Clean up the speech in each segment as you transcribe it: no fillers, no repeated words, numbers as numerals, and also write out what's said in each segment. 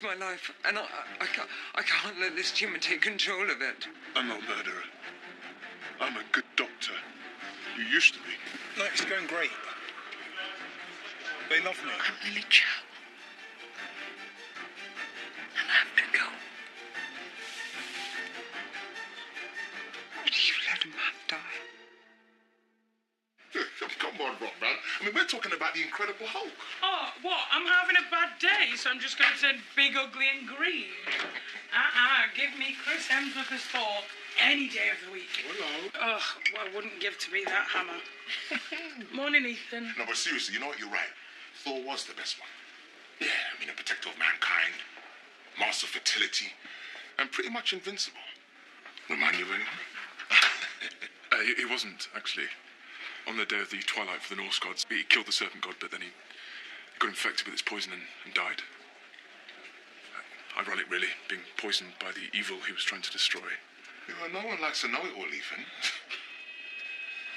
My life, and I can't let this tumor take control of it. I'm not a murderer. I'm a good doctor. You used to be. No, it's going great. They love me. I'm Lily Chow. And I have to go. You let a man die. Come on, Rock, man. I mean, we're talking about the Incredible Hulk. Oh, what? I'm having a bad day, so I'm just going to turn big, ugly and green. Give me Chris Hemsworth as Thor any day of the week. Hello. Ugh, well, I wouldn't give to be that hammer. Morning, Ethan. No, but seriously, you know what? You're right. Thor was the best one. Yeah, I mean, a protector of mankind, master of fertility, and pretty much invincible. Remind you of anyone? He wasn't, actually. On the day of the twilight for the Norse gods, he killed the serpent god, but then he got infected with its poison and died. Ironic, really, being poisoned by the evil he was trying to destroy. You know, no one likes to know it all, Ethan.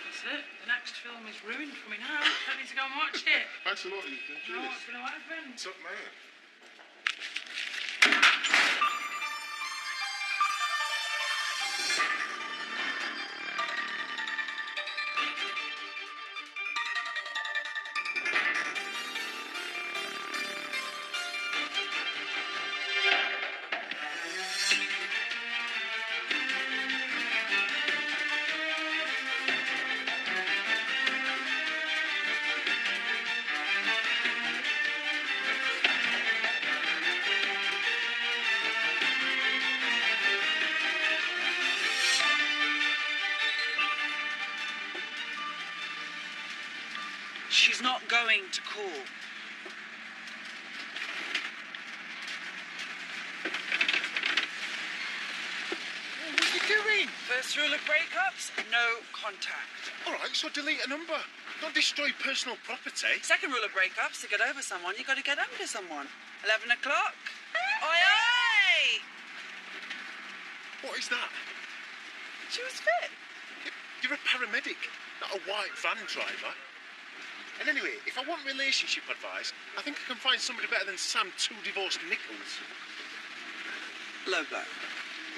That's it. The next film is ruined for me now. I need to go and watch it. Thanks a lot, Ethan. I know what's going to happen. What's up, man? She's not going to call. What are you doing? First rule of breakups, no contact. All right, so delete a number. Don't destroy personal property. Second rule of breakups, to get over someone, you got to get under someone. 11 o'clock. Oi, oi! What is that? She was fit. You're a paramedic, not a white van driver. And anyway, if I want relationship advice, I think I can find somebody better than Sam Two Divorced Nichols. Low blow.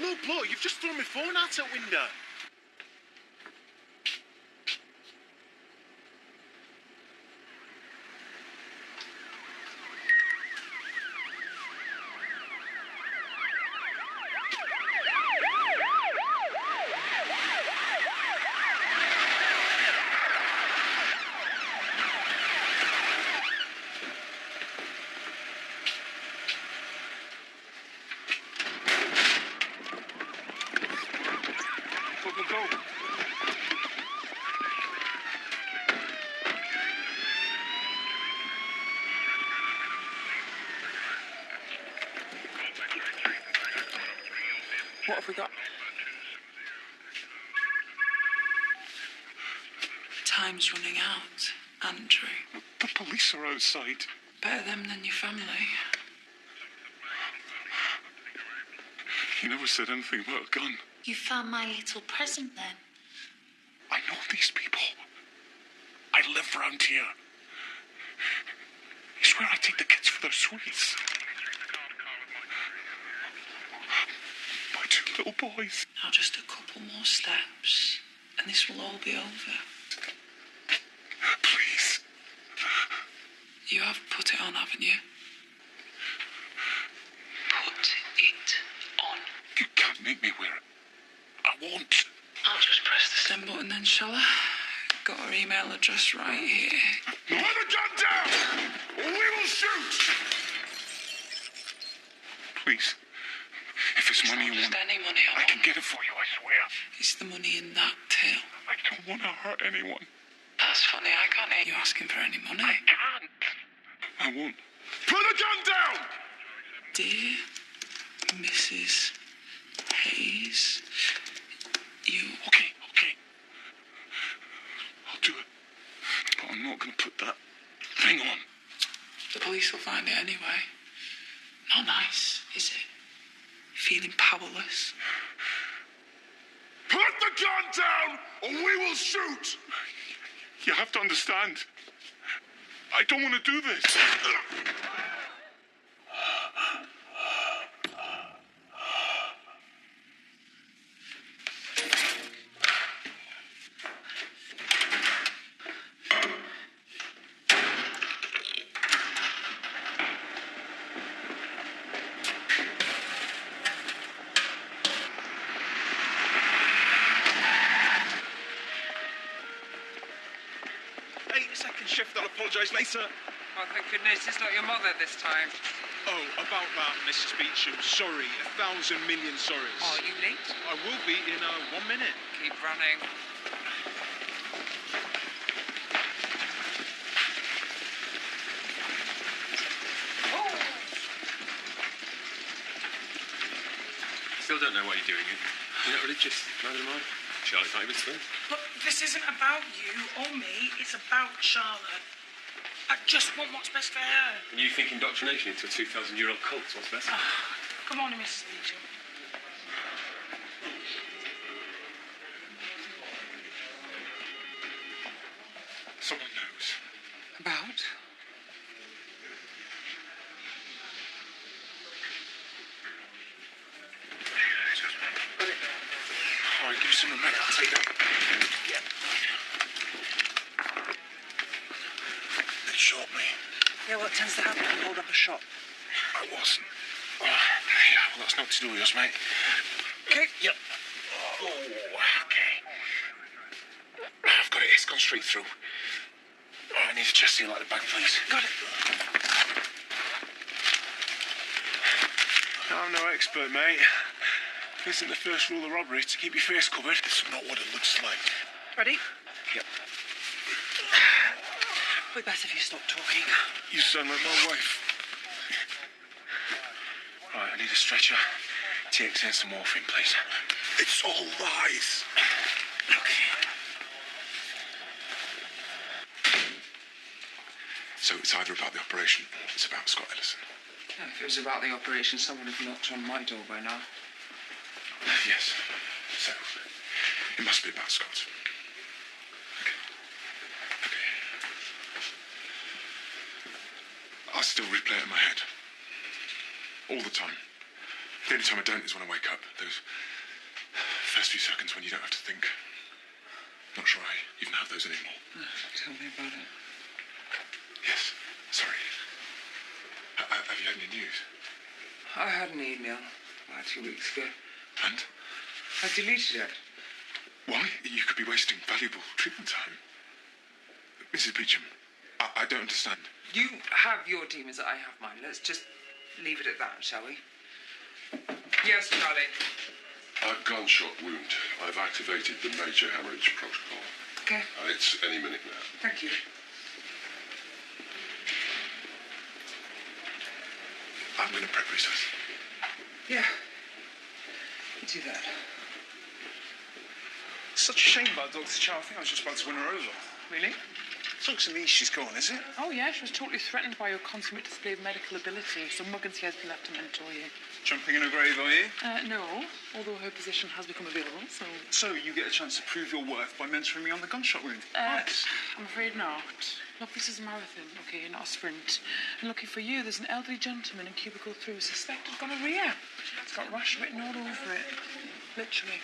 Low blow, you've just thrown my phone out the window. Go. What have we got? Time's running out, Andrew. The police are outside. Better them than your family. He never said anything about a gun. You found my little present then? I know these people. I live round here. It's where I take the kids for their sweets. My two little boys. Now just a couple more steps, and this will all be over. Please. You have put it on, haven't you? Put it on. You can't make me wear it. I won't. I'll just press the send button then, shall I? Got her email address right here. Put the gun down, or we will shoot! Please. If it's money you want, Any money I can get it for you, I swear. It's the money in that till. I don't want to hurt anyone. That's funny, I can't hear you asking for any money. I can't. I won't. Put the gun down! Dear Mrs. Hayes, you... Okay. I'll do it. But I'm not going to put that thing on. The police will find it anyway. Not nice, is it? Feeling powerless. Put the gun down, or we will shoot! You have to understand. I don't want to do this. apologise later. Oh, thank goodness it's not your mother this time. Oh, about that, Mrs. Beecham. Sorry, 1,000 million sorries. Oh, are you late? I will be in 1 minute. Keep running. Still don't know what you're doing. You're not religious. Neither am I. Charlotte's not even Muslim. Look, this isn't about you or me. It's about Charlotte. I just want what's best for her. And you think indoctrination into a 2,000-year-old cult is what's best? Come on, Mrs. Beecham. Someone knows. About? All right, give me some of mate. I'll take that. Yeah. They shot me. Yeah, well, it tends to happen when you hold up a shop. I wasn't. Oh, yeah, well, that's not to do with us, mate. Okay. Yep. Oh, okay. I've got it. It's gone straight through. Oh, I need a chest seal like the bag, please. Got it. I'm no expert, mate. Isn't the first rule of robbery to keep your face covered? It's not what it looks like. Ready? Yep. We'd better if you stop talking. You sound like my wife. Right, I need a stretcher. TXN some morphine, please. It's all lies. Okay. So it's either about the operation or it's about Scott Ellison. Yeah, if it was about the operation, someone would have knocked on my door by now. Yes. So it must be about Scott. Okay. I still replay it in my head. All the time. The only time I don't is when I wake up. Those first few seconds when you don't have to think. Not sure I even have those anymore. Tell me about it. Yes. Sorry. Have you had any news? I had an email about 2 weeks ago. And? I deleted it. Why? You could be wasting valuable treatment time. Mrs. Beecham, I don't understand. You have your demons, I have mine. Let's just leave it at that, shall we? Yes, Charlie. A gunshot wound. I've activated the major hemorrhage protocol. Okay. It's any minute now. Thank you. I'm going to prep recess. Yeah. Do that. Such a shame about Dr. Chow. I think I was just about to win her over. Really? Looks to me she's gone, is it? Oh, yeah, she was totally threatened by your consummate display of medical ability, so Muggins here has been left to mentor you. Jumping in a grave, are you? No, although her position has become available, so... So you get a chance to prove your worth by mentoring me on the gunshot wound? Nice. I'm afraid not. Look, this is a marathon, okay, not a sprint. And lucky for you, there's an elderly gentleman in cubicle 3 suspected gonorrhea. It's got rash written all over it. Literally.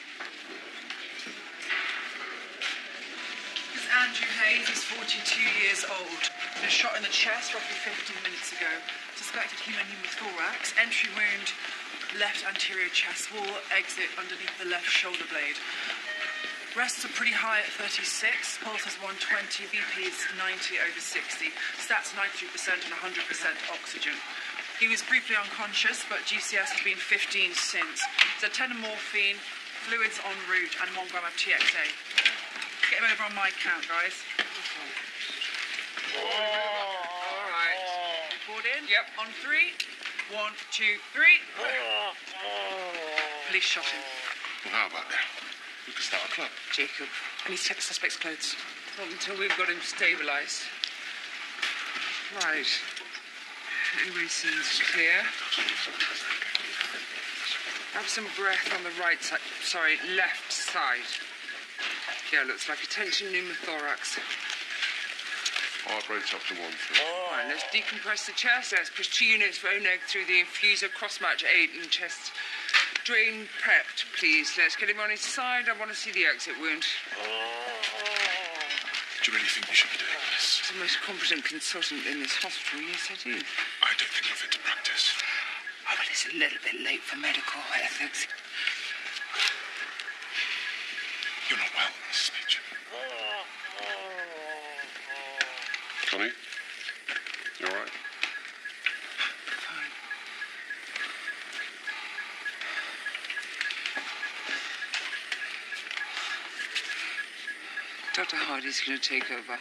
This is Andrew Hayes. He's 42 years old. He was shot in the chest roughly 15 minutes ago. Suspected human pneumothorax. Entry wound, left anterior chest wall. Exit underneath the left shoulder blade. Rests are pretty high at 36. Pulse is 120. BP is 90/60. Stats 93% and 100% oxygen. He was briefly unconscious, but GCS has been 15 since. There's a 10 of morphine, fluids en route, and 1 gram of TXA. Get him over on my count, guys. All right. Board in? Yep. On 3. 1, 2, 3. Police shot him. Well, how about that? We could start a club. Jacob, I need to check the suspect's clothes. Not until we've got him stabilised. Right. Anyway, seems clear. Have some breath on the right side. Sorry, left side. Yeah, looks like a tension pneumothorax. Heart rate's up to 130. Right, let's decompress the chest. Let's push 2 units of ONEG through the infuser cross-match 8 in chest. Drain prepped, please. Let's get him on his side. I want to see the exit wound. Do you really think you should be doing this? As the most competent consultant in this hospital, yes, I do. I don't think you're fit to practice. Oh, well, it's a little bit late for medical ethics. You're not well, Mrs. Beecham. Connie? Dr. Hardy's going to take over.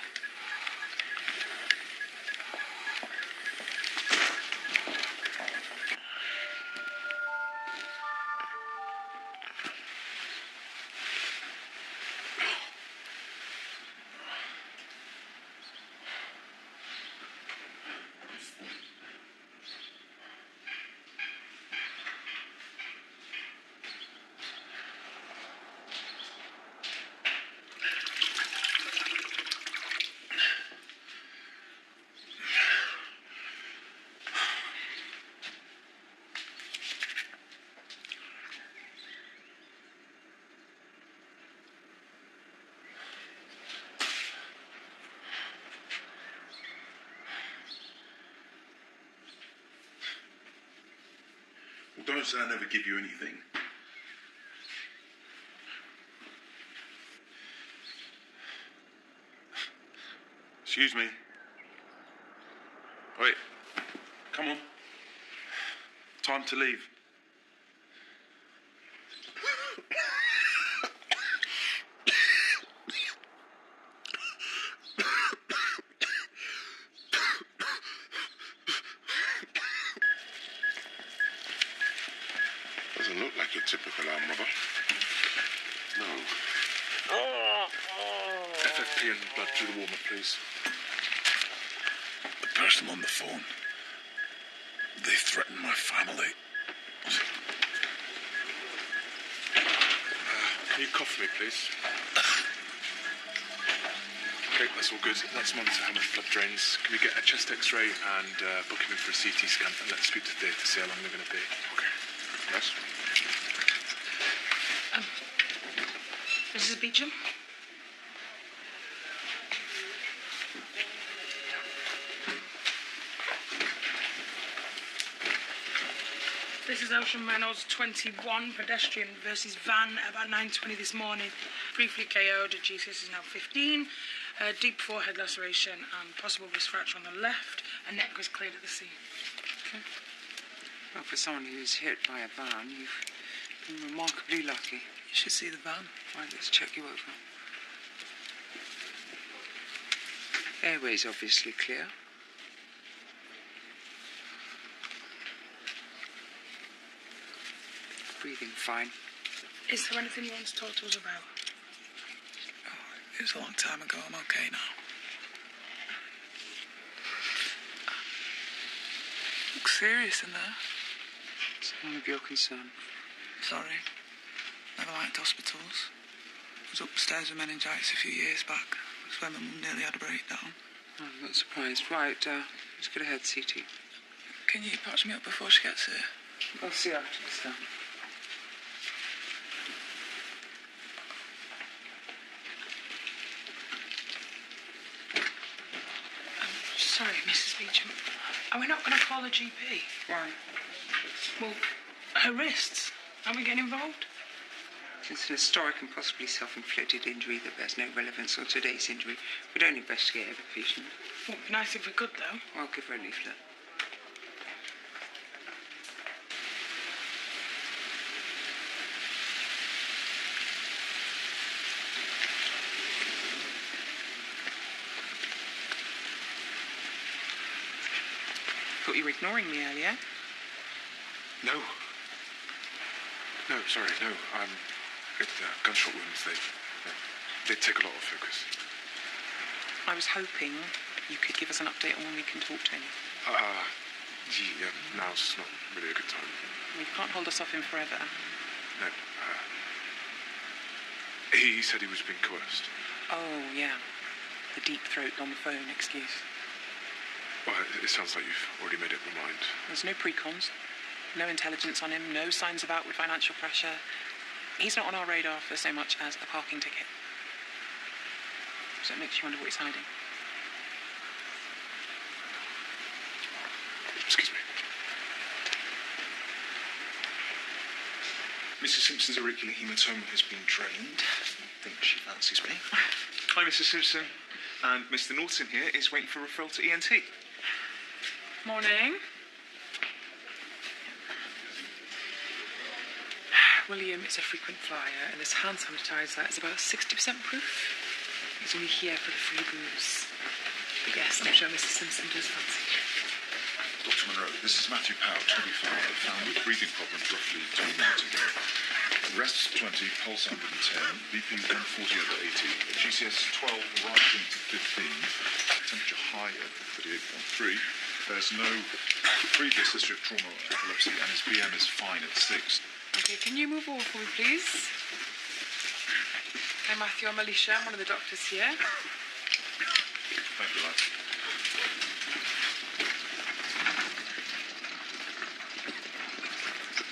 Well, don't say I never give you anything. Excuse me. Wait. Come on. Time to leave. Doesn't look like your typical arm robber. No. FFP and blood through the warmer, please. The person on the phone. They threatened my family. Can you cough for me, please? Okay, that's all good. Let's monitor how much blood drains. Can we get a chest X-ray and book him in for a CT scan, and let's speak to Dave to see how long they're going to be. Okay. Yes? Mrs. Beecham? This is Ocean Reynolds 21, pedestrian versus van at about 9:20 this morning. Briefly KO'd, GCS is now 15. Deep forehead laceration and possible wrist fracture on the left. A neck was cleared at the scene. Okay. Well, for someone who's hit by a van, you've been remarkably lucky. You should see the van. Right, let's check you over. Airway's obviously clear. Breathing fine. Is there anything you want to talk to us about? Oh, it was a long time ago. I'm okay now. Looks serious in there. It's none of your concern. Sorry. Never liked hospitals. I was upstairs with meningitis a few years back. That's when my mum nearly had a breakdown. Oh, I'm not surprised. Right, let's get ahead, CT. Can you patch me up before she gets here? I'll see you after the scan. Sorry, Mrs. Beecham. Are we not going to call a GP? Why? Well, her wrists. Are we getting involved? It's an historic and possibly self-inflicted injury that bears no relevance on today's injury. We don't investigate every patient. Well, it'd be nice if we could, though. I'll give her a leaflet. Thought you were ignoring me earlier. No. No, sorry, no. Gunshot wounds, they take a lot of focus. I was hoping you could give us an update on when we can talk to him. Yeah, now's not really a good time. Well, you can't hold us off him forever. No, he said he was being coerced. Oh, yeah. The deep throat on the phone excuse. Well, it sounds like you've already made up your mind. There's no pre-cons. No intelligence on him, no signs of outward financial pressure. He's not on our radar for so much as a parking ticket. So it makes you wonder what he's hiding. Excuse me. Mrs. Simpson's auricular hematoma has been drained. I think she fancies me. Hi, Mrs. Simpson. And Mr. Norton here is waiting for referral to ENT. Morning. William is a frequent flyer, and this hand sanitizer is about 60% proof. He's only here for the free booze. But yes, I'm sure Mrs. Simpson does fancy it. Dr. Monroe, this is Matthew Powell, 25, found with breathing problems roughly 2 minutes ago. Rest 20, pulse 110, BP 140 over 80, GCS 12 rising to 15, temperature high at 38.3. There's no previous history of trauma or epilepsy, and his BM is fine at 6. Okay, can you move over for me, please? Hi, Matthew. I'm Alicia. I'm one of the doctors here. Thank you, lads.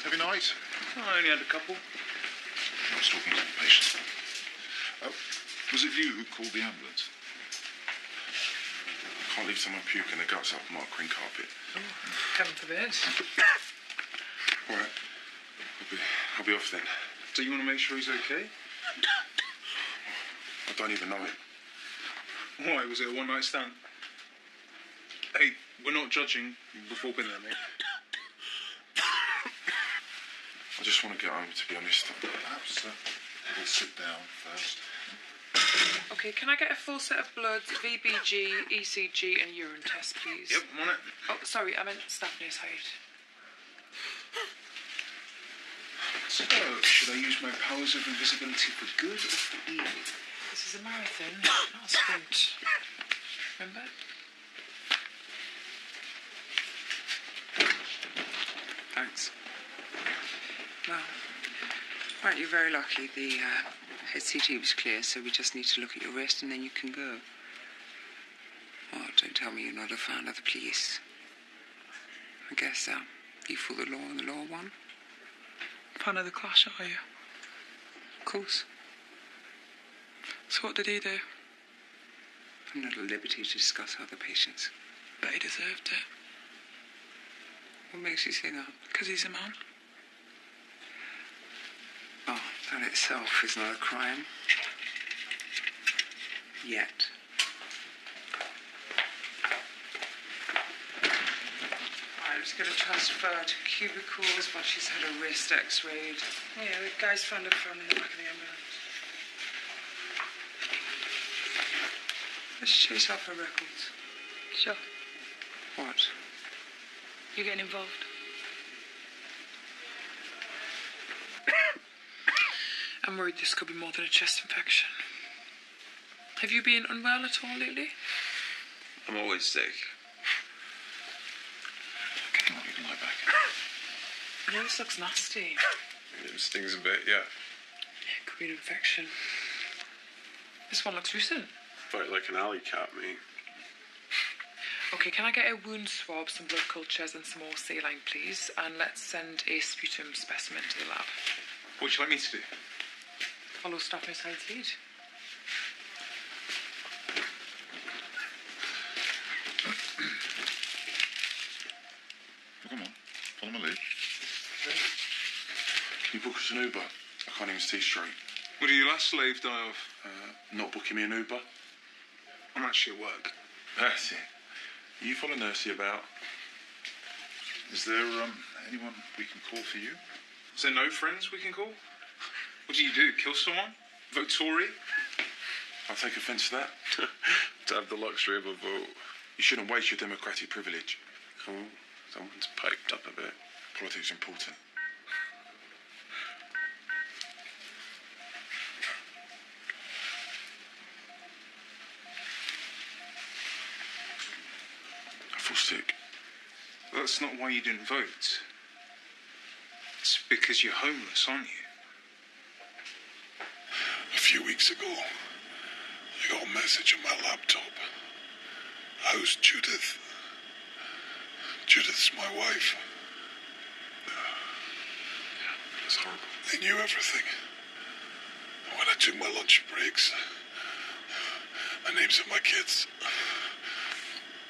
Heavy night? I only had a couple. I was talking to the patient. Was it you who called the ambulance? I can't leave someone puking their guts up Mark green carpet. Heaven forbid. All right. I'll be off then. So you want to make sure he's okay? I don't even know it. Why? Was it a one-night stand? Hey, we're not judging. We've all been there, mate. I just want to get home, to be honest. Perhaps we'll sit down first. Okay, can I get a full set of bloods, VBG, ECG, and urine test, please? Yep, I'm on it. Oh, sorry, I meant staff nurse height. So, should I use my powers of invisibility for good or for evil? This is a marathon, not a sprint. Remember? Thanks. Well, aren't you very lucky? The head CT was clear, so we just need to look at your wrist and then you can go. Oh, don't tell me you're not a fan of the police. I guess you follow the law and the law won. Fan of the Clash, are you? Of course. So what did he do? I'm not at liberty to discuss other patients. Bet he deserved it. What makes you say that? Because he's a man. Oh, that itself is not a crime. Yet. I'm just going to transfer to cubicles while she's had her wrist x-rayed. Yeah, the guys found a phone in the back of the ambulance. Let's chase off her records. Sure. What? You getting involved? I'm worried this could be more than a chest infection. Have you been unwell at all lately? I'm always sick. Come on, you can lie back. No, this looks nasty. It stings a bit, yeah. Yeah, it could be an infection. This one looks recent. Fight like an alley cat, mate. Okay, can I get a wound swab, some blood cultures and some more saline, please? And let's send a sputum specimen to the lab. What would you like me to do? Follow staff nurse Hyde's lead. Come on, follow my lead. Can you book us an Uber? I can't even see straight. What did your last slave die of? Not booking me an Uber? I'm actually at work. That's it. You follow Nursey about? Is there anyone we can call for you? Is there no friends we can call? What do you do? Kill someone? Vote Tory? I'll take offence to that. To have the luxury of a vote. You shouldn't waste your democratic privilege. Oh, someone's piped up a bit. Politics important. I feel sick. That's not why you didn't vote. It's because you're homeless, aren't you? A few weeks ago, I got a message on my laptop. How's Judith? Judith's my wife. That's horrible. They knew everything. When I took my lunch breaks, the names of my kids.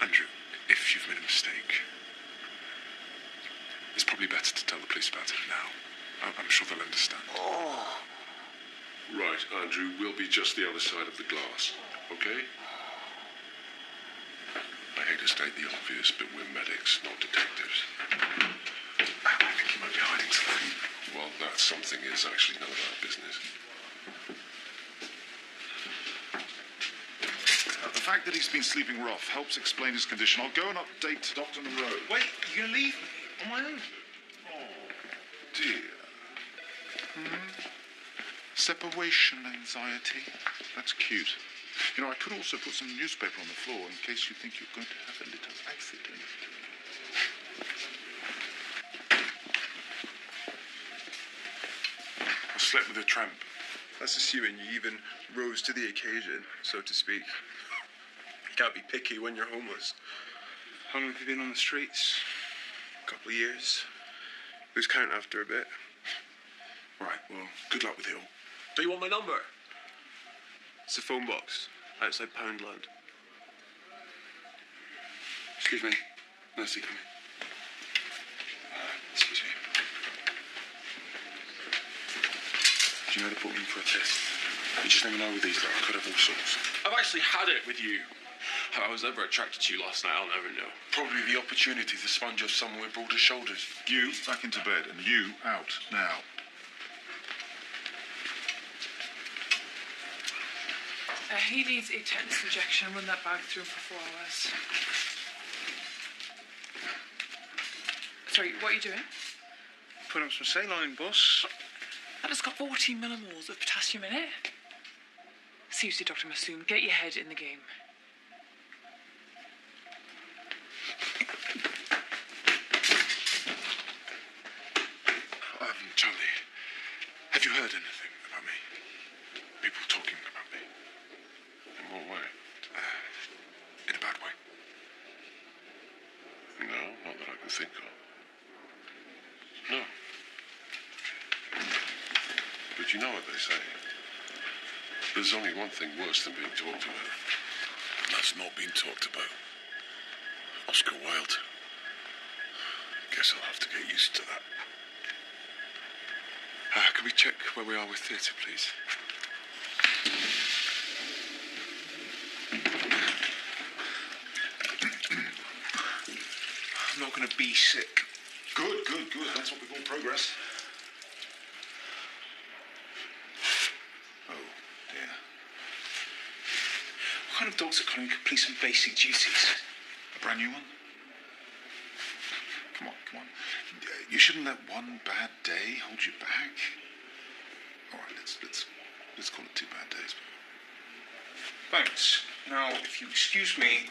Andrew, if you've made a mistake, it's probably better to tell the police about it now. I'm sure they'll understand. Oh. Right, Andrew, we'll be just the other side of the glass, okay? I hate to state the obvious, but we're medics, not detectives. I think he might be hiding something. Well, that something is actually none of our business. fact that he's been sleeping rough helps explain his condition. I'll go and update Dr. Monroe. Wait, you're going to leave me on my own? Oh, dear. Separation anxiety. That's cute. You know, I could also put some newspaper on the floor in case you think you're going to have a little accident. I slept with a tramp. That's assuming you even rose to the occasion, so to speak. You can't be picky when you're homeless. How long have you been on the streets? A couple of years. Lose count after a bit. Right, well, good luck with it all. Do you want my number? It's a phone box outside Poundland. Excuse me. Nursey, come in. Excuse me. Do you know they put me in for a test? You just never know with these, though. I could have all sorts. I've actually had it with you. How I was ever attracted to you last night, I'll never know. Probably the opportunity to sponge off someone with broader shoulders. You back into bed, and you out now. He needs a tetanus injection. Run that bag through him for 4 hours. Sorry, what are you doing? Put up some saline, boss. That has got 14 millimoles of potassium in it. Seriously, Dr. Masoom, get your head in the game. Charlie, have you heard anything about me? People talking about me? In what way? In a bad way. No, not that I can think of. No. But you know what they say. There's only one thing worse than being talked about. And that's not being talked about. Oscar Wilde. Guess I'll have to get used to that. Can we check where we are with theatre, please? I'm not going to be sick. Good. That's what we call progress. Oh, dear. What kind of doctor can't complete some basic duties? A brand new one? Come on. You shouldn't let one bad day hold you back. All right, let's call it 2 bad days. Thanks. Now, if you excuse me,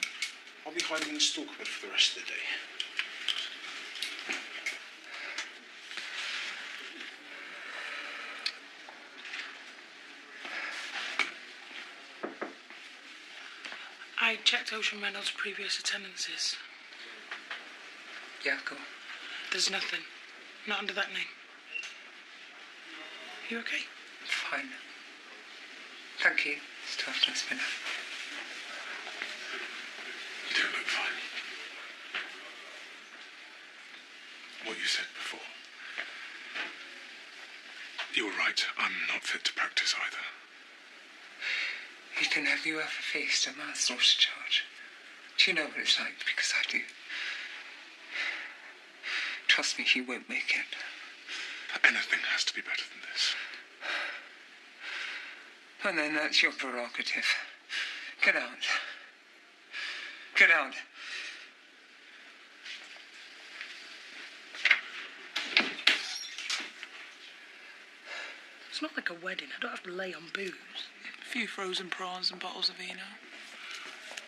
I'll be hiding in the store cupboard for the rest of the day. I checked Ocean Reynolds' previous attendances. Yeah, go on. There's nothing. Not under that name. You okay? Fine. Thank you. Stuff has been. You don't look fine. What you said before. You were right. I'm not fit to practice either. Ethan, have you ever faced a manslaughter charge? Do you know what it's like? Because I do. Trust me, you won't make it. Anything has to be better than this. And then that's your prerogative. Get out. Get out. It's not like a wedding. I don't have to lay on booze. A few frozen prawns and bottles of vino.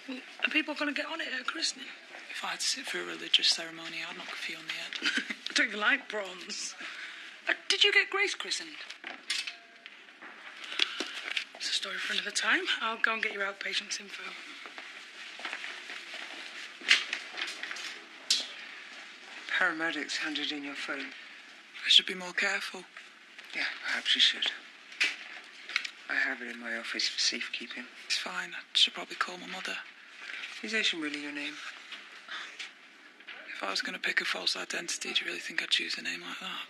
Well, are people going to get on it at a christening? If I had to sit through a religious ceremony, I'd knock a few on the head. I don't even like prawns. Did you get Grace christened? It's a story for another time. I'll go and get your outpatient's info. Paramedics handed in your phone. I should be more careful. Yeah, perhaps you should. I have it in my office for safekeeping. It's fine. I should probably call my mother. Is Ocean really your name? If I was going to pick a false identity, do you really think I'd choose a name like that?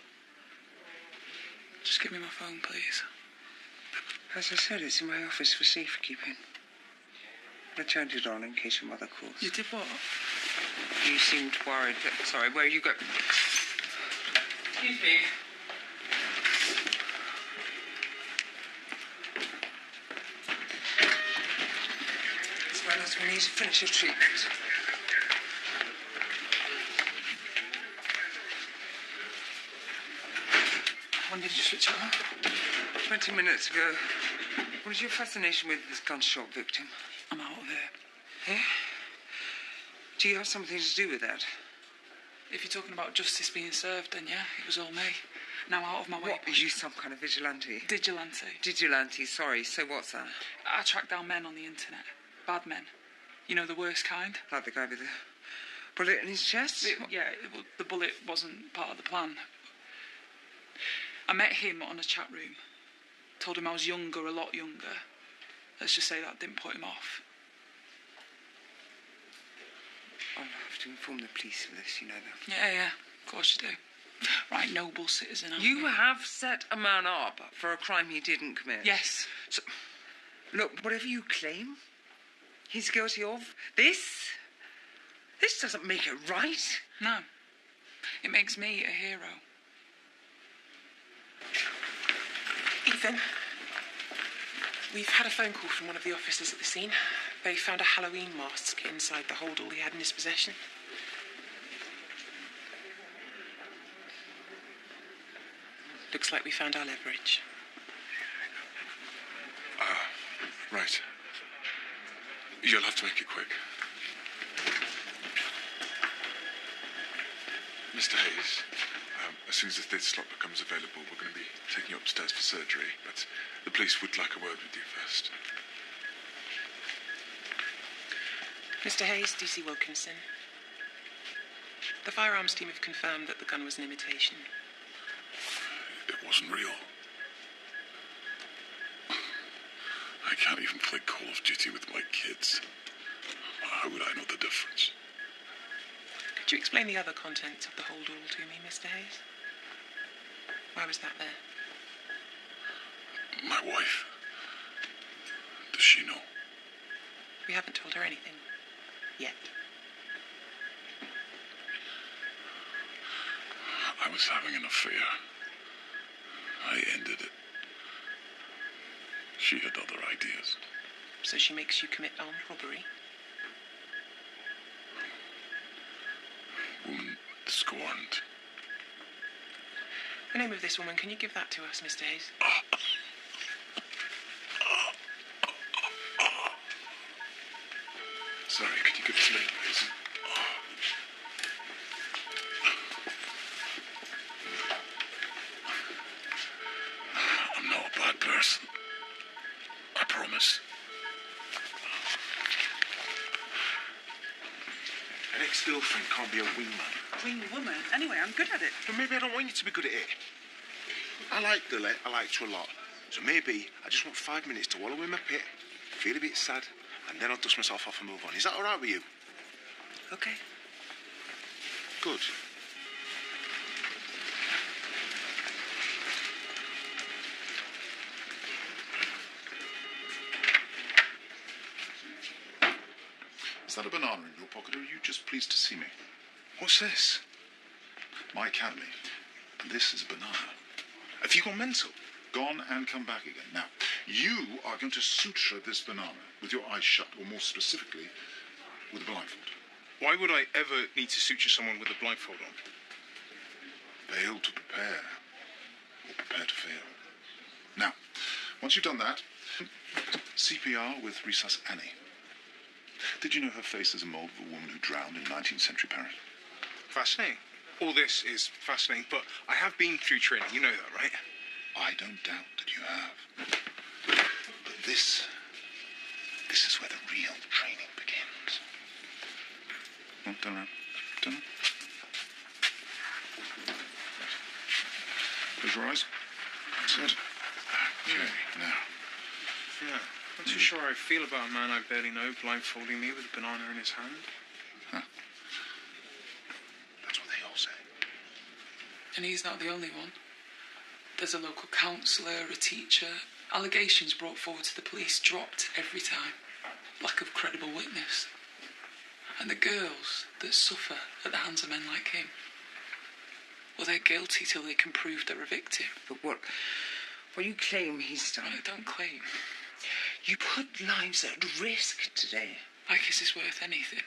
Just give me my phone, please. As I said, it's in my office for safekeeping. I turned it on in case your mother calls. You did what? You seemed worried. Sorry, where you go? Excuse me. As well as need to finish your treatment. When did you switch it on? 20 minutes ago. What is your fascination with this gunshot victim? I'm out of here. Eh? Do you have something to do with that? If you're talking about justice being served, then yeah, it was all me. Now out of my way. What, are you some kind of vigilante? Vigilante. Vigilante, sorry. So what's that? I track down men on the internet. Bad men. You know, the worst kind. Like the guy with the bullet in his chest? The bullet wasn't part of the plan. I met him on a chat room. Told him I was younger, a lot younger. Let's just say that didn't put him off. I'll have to inform the police of this, you know that. Yeah, of course you do. Right, noble citizen, aren't you? You have set a man up for a crime he didn't commit. Yes. So, look, whatever you claim he's guilty of, this doesn't make it right. No. It makes me a hero. Ethan, we've had a phone call from one of the officers at the scene. They found a Halloween mask inside the holdall he had in his possession. Looks like we found our leverage. Right. You'll have to make it quick. Mr. Hayes, as soon as the theatre slot becomes available, we're going to be taking you upstairs for surgery, but the police would like a word with you first. Mr. Hayes, DC Wilkinson. The firearms team have confirmed that the gun was an imitation. It wasn't real. I can't even play Call of Duty with my kids. How would I know the difference? Could you explain the other contents of the holdall to me, Mr. Hayes? Why was that there? My wife. Does she know? We haven't told her anything. Yet. I was having an affair. I ended it. She had other ideas. So she makes you commit armed robbery? Woman scorned. The name of this woman, can you give that to us, Mr. Hayes? Sorry, could you give us a minute, please? I'm not a bad person. I promise. An ex-girlfriend can't be a wingman. Wingwoman? Anyway, I'm good at it. But maybe I don't want you to be good at it. I like Lily. I liked her a lot. So maybe I just want 5 minutes to wallow in my pit, feel a bit sad, and then I'll dust myself off and move on. Is that all right with you? Okay. Good. Is that a banana in your pocket, or are you just pleased to see me? What's this? My academy. And this is a banana. Have you gone mental? Gone and come back again. Now, you are going to suture this banana with your eyes shut, or more specifically, with a blindfold. Why would I ever need to suture someone with a blindfold on? Fail to prepare, or prepare to fail. Now, once you've done that, CPR with Resus Annie. Did you know her face is a mould of a woman who drowned in 19th century Paris? Fascinating. All this is fascinating, but I have been through training. You know that, right? I don't doubt that you have. But this is where the real training begins. Oh, turn around. Turn around. Close your eyes. That's it. Okay, now. Yeah. Not too sure how I feel about a man I barely know blindfolding me with a banana in his hand. Huh. That's what they all say. And he's not the only one. There's a local counsellor, a teacher. Allegations brought forward to the police dropped every time. Lack of credible witness. And the girls that suffer at the hands of men like him, well, they're guilty till they can prove they're a victim. But what you claim he's done? I don't claim. You put lives at risk today. Like, is this worth anything?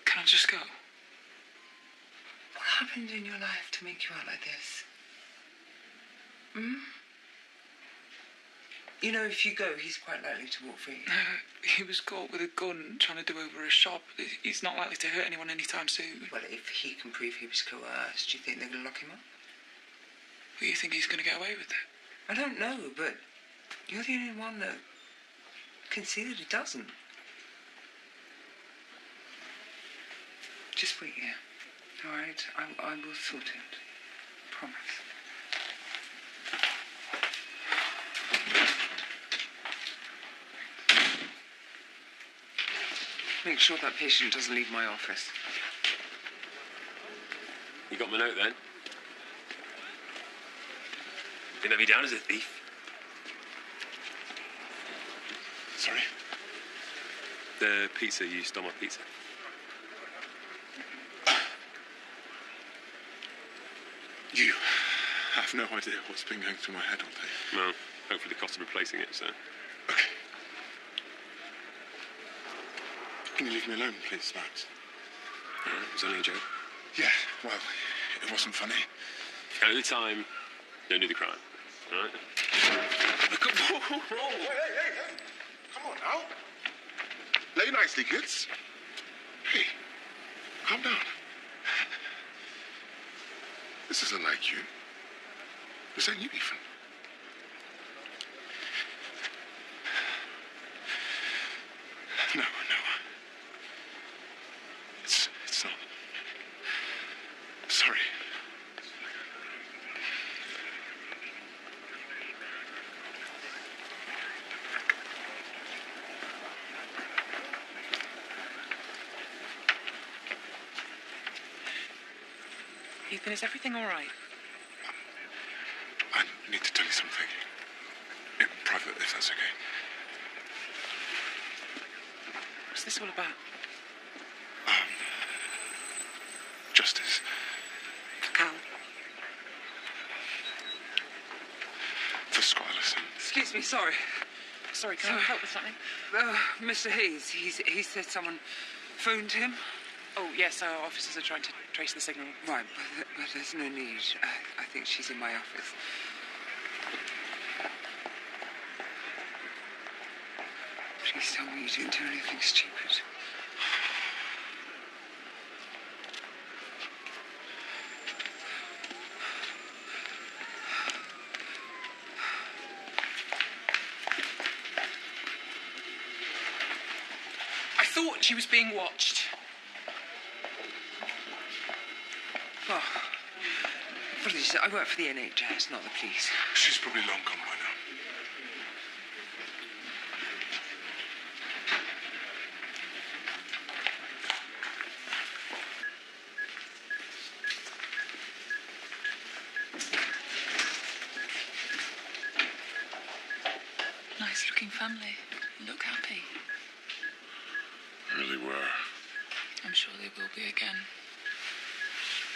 Can I just go? What happened in your life to make you out like this? You know, if you go, he's quite likely to walk free. No, he was caught with a gun trying to do over a shop. He's not likely to hurt anyone anytime soon. Well, if he can prove he was coerced, do you think they're going to lock him up? Well, you think he's going to get away with it? I don't know, but you're the only one that can see that he doesn't. Just wait here. All right? I will sort it. Promise. Make sure that patient doesn't leave my office. You got my note then? Didn't have you down as a thief? Sorry? The pizza, you stole my pizza. You have no idea what's been going through my head all day. Well, hopefully the cost of replacing it, so... Okay. Can you leave me alone, please, Max? It was only a joke. Yeah, well, it wasn't funny. Count the time, don't do the crime. All right? Whoa, hey. Come on now. Lay nicely, kids. Hey, calm down. This isn't like you. This ain't you, Ethan. No. It's not. Sorry. Ethan, is everything all right? I need to tell you something. In private, if that's okay. What's this all about? Justice. Cal. For Scott Ellison. Excuse me, sorry. Sorry, can I help with something? Mr. Hayes, he said someone phoned him. Oh, yes, our officers are trying to trace the signal. Right, but there's no need. I think she's in my office. Please tell me you didn't do anything stupid. I thought she was being watched. Oh, apologies, I work for the NHS, not the police. She's probably long gone by now. Nice looking family. You look happy. Really were. I'm sure they will be again.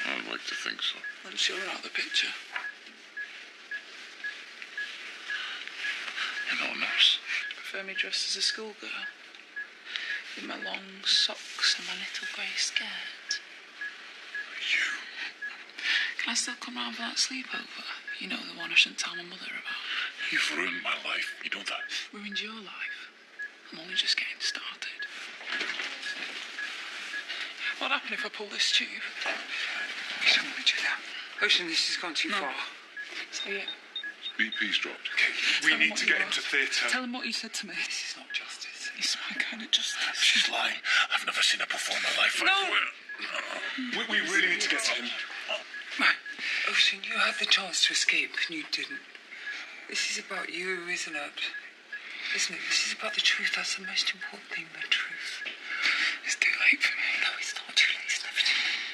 I'd like to think so. Once you're out of the picture. You know, nurse. Prefer me dressed as a schoolgirl. With my long socks and my little grey skirt. You? Can I still come round for that sleepover? You know, the one I shouldn't tell my mother about. You've ruined my life. You know that? Ruined your life. I'm only just getting started. What'd happen if I pull this tube? You don't want to do that. Ocean, this has gone too far. Say it. BP's dropped. Okay, we need to get him to theatre. Tell him what you said to me. This is not justice. It's my kind of justice. She's lying. I've never seen her before in my life. No! We really need to get to him. Ocean, you had the chance to escape and you didn't. This is about you, isn't it? Isn't it? This is about the truth. That's the most important thing, the truth. It's too late for me. No, it's not too late. It's never too late.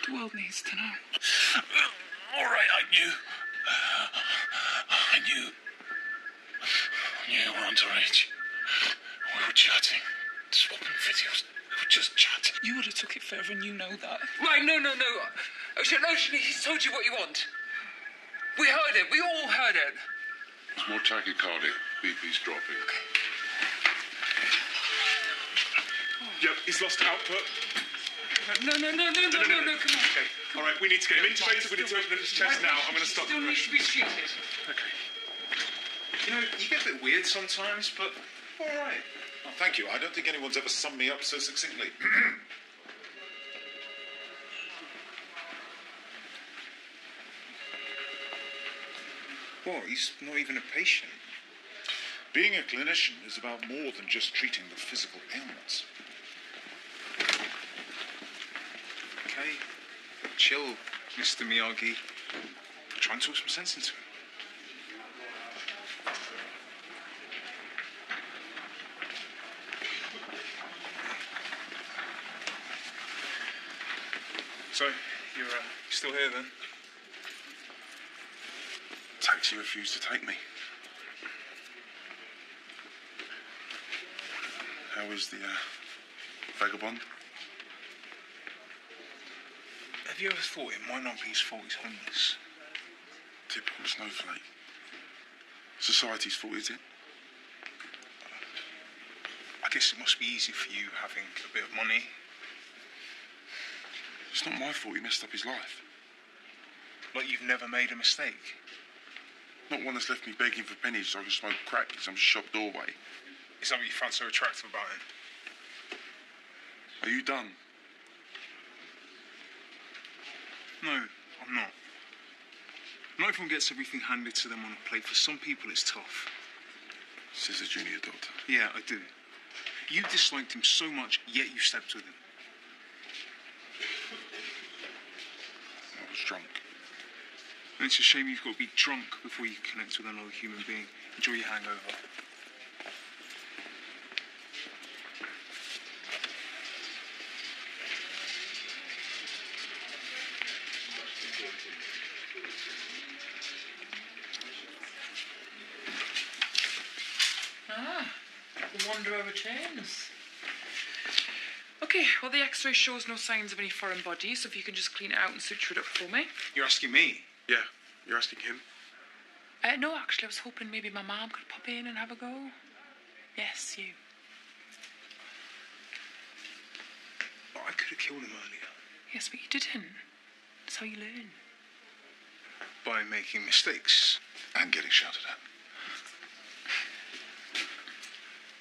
The world needs to know. All right, I knew you were underage. We were chatting, swapping videos. We were just chatting. You would have took it further and you know that. Right, no. Ocean, he's told you what you want. We heard it. We all heard it. There's more tachycardia. BP's dropping. Yep, he's lost output. No, come on. Okay, all right, we need to get him intubated. We need to open his chest now. I'm going to stop the Still needs to pressure. be treated. Okay. You know, you get a bit weird sometimes, but all right. Oh, thank you. I don't think anyone's ever summed me up so succinctly. What? He's not even a patient. Being a clinician is about more than just treating the physical ailments. Okay, chill, Mr. Miyagi. Try and talk some sense into him. So, you're still here then? Taxi refused to take me. How is the vagabond? Have you ever thought it might not be his fault he's homeless? Typical snowflake. Society's fault, is it? I guess it must be easy for you having a bit of money. It's not my fault he messed up his life. Like you've never made a mistake. Not one that's left me begging for pennies so I can smoke crack in some shop doorway. Is that what you found so attractive about him? Are you done? No, I'm not. Not everyone gets everything handed to them on a plate. For some people, it's tough. Says the junior doctor. Yeah, I do. You disliked him so much, yet you slept with him. I was drunk. And it's a shame you've got to be drunk before you connect with another human being. Enjoy your hangover. The wanderer returns. Okay, well, the x-ray shows no signs of any foreign body, so if you can just clean it out and suture it up for me. You're asking me? Yeah, you're asking him? No, actually, I was hoping maybe my mum could pop in and have a go. Yes, you. But I could have killed him earlier. Yes, but you didn't. That's how you learn. By making mistakes. And getting shouted at.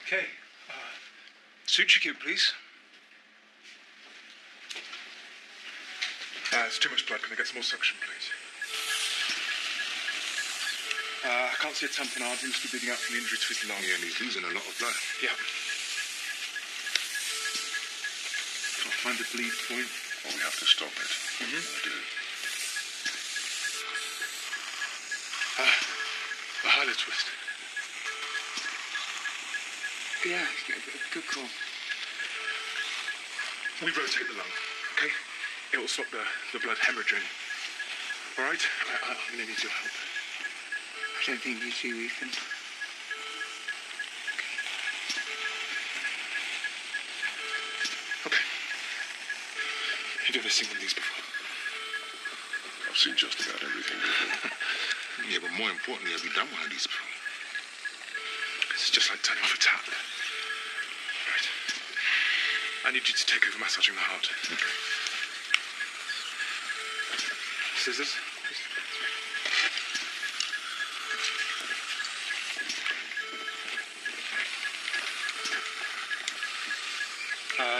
Okay. Suture kit, please. It's too much blood. Can I get some more suction, please? I can't see a tamponade. He must be bleeding out from the injury to his lung. Yeah, and he's losing a lot of blood. Yeah. Can't find the bleed point. Oh, we have to stop it. Mm-hmm. I do. A hilar twist. Yeah, good call. We rotate the lung, okay? It will stop the blood hemorrhaging. All right? I'm going to need your help. I don't think you do, Ethan. Okay. Have you ever seen one of these before? I've seen just about everything before. Yeah, but more importantly, have you done one of these before? It's just like turning off a tap. Right. I need you to take over massaging the heart. Okay. Scissors.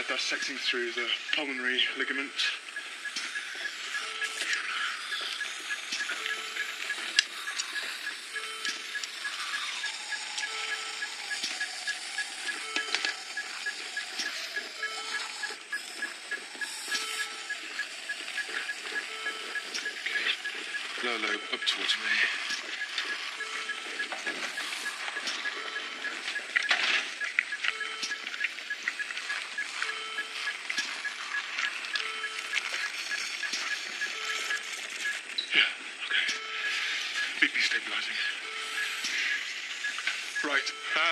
Dissecting through the pulmonary ligament. Lower lobe up towards me. Yeah, okay. BP stabilising. Right,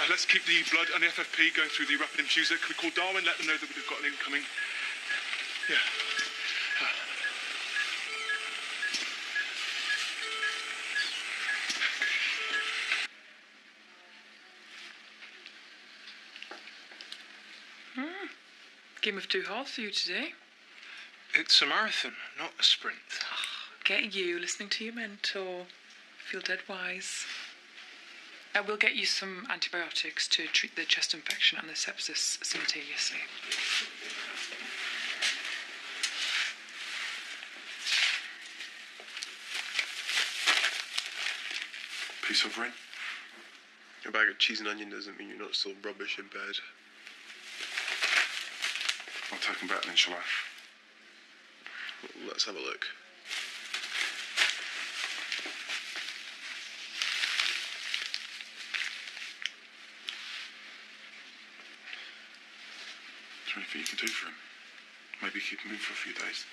let's keep the blood and the FFP going through the rapid infuser. Can we call Darwin, let them know that we've got an incoming? Yeah. Game of two halves for you today. It's a marathon, not a sprint. Get you listening to your mentor. Feel dead wise. We'll get you some antibiotics to treat the chest infection and the sepsis simultaneously. Peace offering? A bag of cheese and onion doesn't mean you're not still rubbish in bed. I'll take them back then, shall I? Well, let's have a look. Is there anything you can do for him? Maybe keep him in for a few days.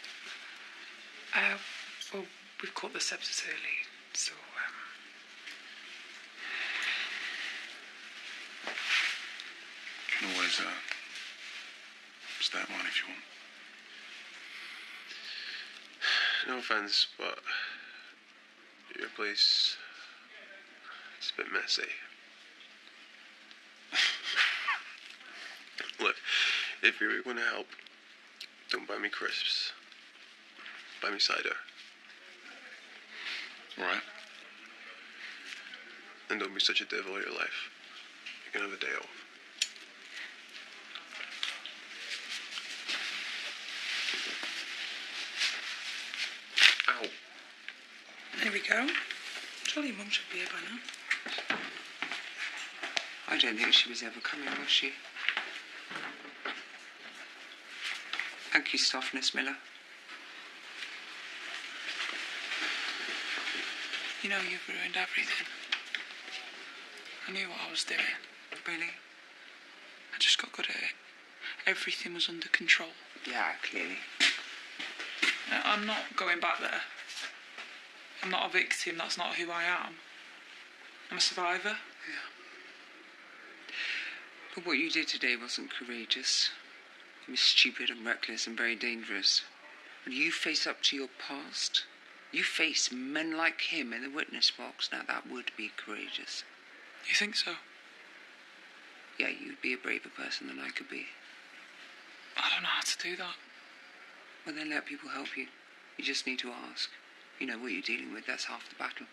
Well, we've caught the sepsis early, so, You can always, stay at mine if you want. No offence, but your place is a bit messy. Look, if you really want to help, don't buy me crisps. Buy me cider. All right. And don't be such a devil of your life. You can have a day off. Ow. there we go. Surely your mum should be here by now. I don't think she was ever coming, was she? Thank you, Softness Miller. You know, you've ruined everything. I knew what I was doing. Really? I just got good at it. Everything was under control. Yeah, clearly. I'm not going back there. I'm not a victim. That's not who I am. I'm a survivor. Yeah. But what you did today wasn't courageous. It was stupid and reckless and very dangerous. When you face up to your past, you face men like him in the witness box. Now that would be courageous. You think so? Yeah, you'd be a braver person than I could be. I don't know how to do that. Well, then let people help you. You just need to ask. You know what you're dealing with, that's half the battle.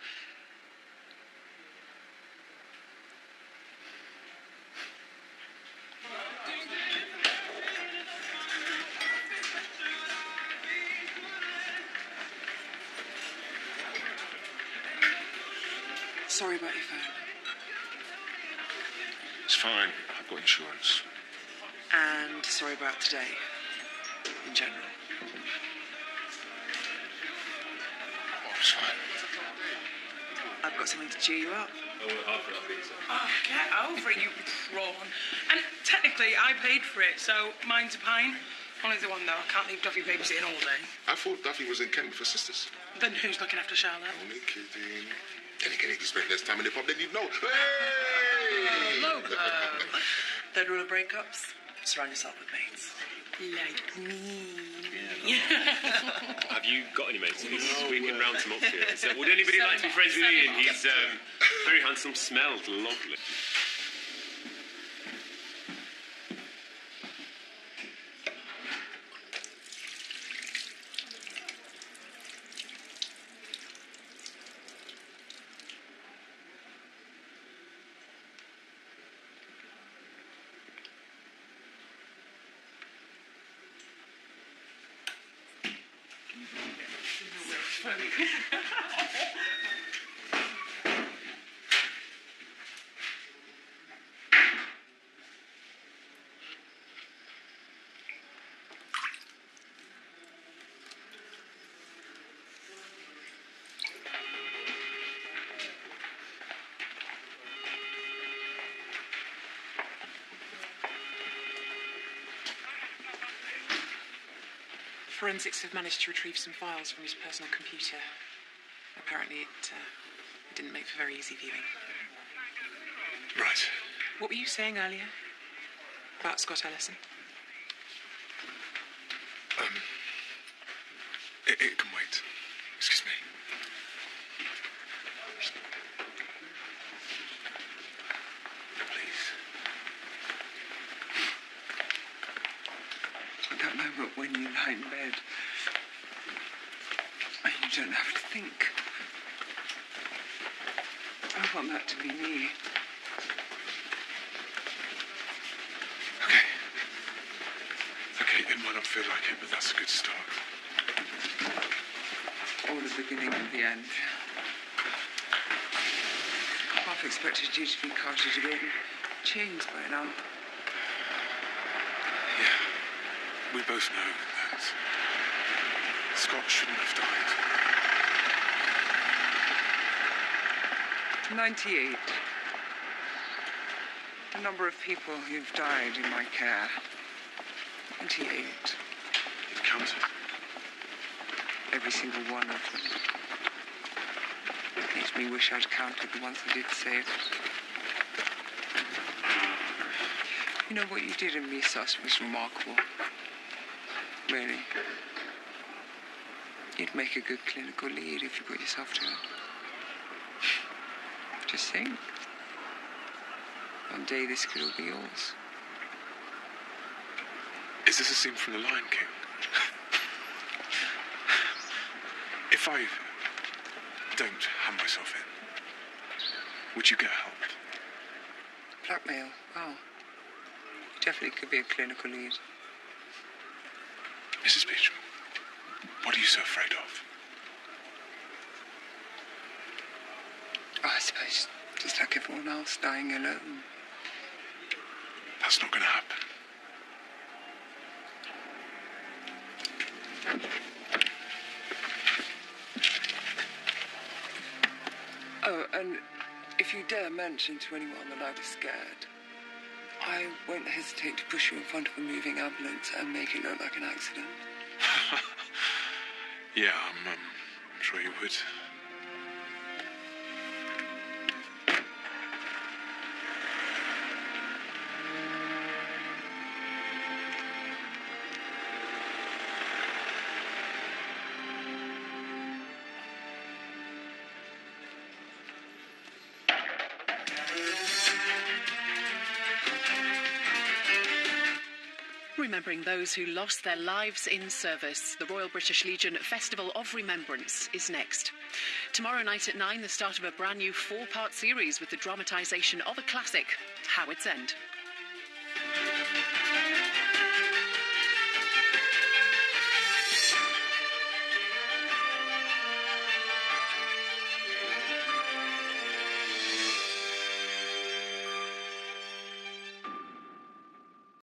Sorry about your phone. It's fine. I've got insurance. And sorry about today, in general. Oh, it's fine. I've got something to cheer you up. Oh, get over it, you prawn. And technically, I paid for it, so mine's a pine. Only the one, though. I can't leave Duffy babysitting all day. I thought Duffy was in Kent with her sisters. Then who's looking after Charlotte? Only kidding. Then again, he can spend less time in the pub than you'd know. Hey! Logo. Third rule of breakups, surround yourself with mates. Like me. Have you got any mates? We can round some up here. So, would anybody like to be friends with Ian? He's very handsome, smelled lovely. Forensics have managed to retrieve some files from his personal computer. Apparently it didn't make for very easy viewing. Right. What were you saying earlier about Scott Ellison? It can wait. Excuse me. Please. But when you lie in bed, and you don't have to think. I want that to be me. Okay, it might not feel like it, but that's a good start. Or the beginning and the end. Half expected you to be carted away in chains by now. Yeah, we both know that Scott shouldn't have died. 98. The number of people who've died in my care. 98. You've counted? Every single one of them. Makes me wish I'd counted the ones I did save. You know, what you did in Misos was remarkable. Really. You'd make a good clinical lead if you put yourself to it. Just think. One day this could all be yours. Is this a scene from The Lion King? If I don't hand myself in, would you get help? Blackmail? Wow. You definitely could be a clinical lead. Mrs. Beecham, what are you so afraid of? Oh, I suppose just like everyone else, dying alone. That's not going to happen. Oh, and if you dare mention to anyone that I was scared, I won't hesitate to push you in front of a moving ambulance and make it look like an accident. Yeah, I'm sure you would. Remembering those who lost their lives in service, the Royal British Legion Festival of Remembrance is next. Tomorrow night at 9, the start of a brand new 4-part series with the dramatisation of a classic, Howard's End.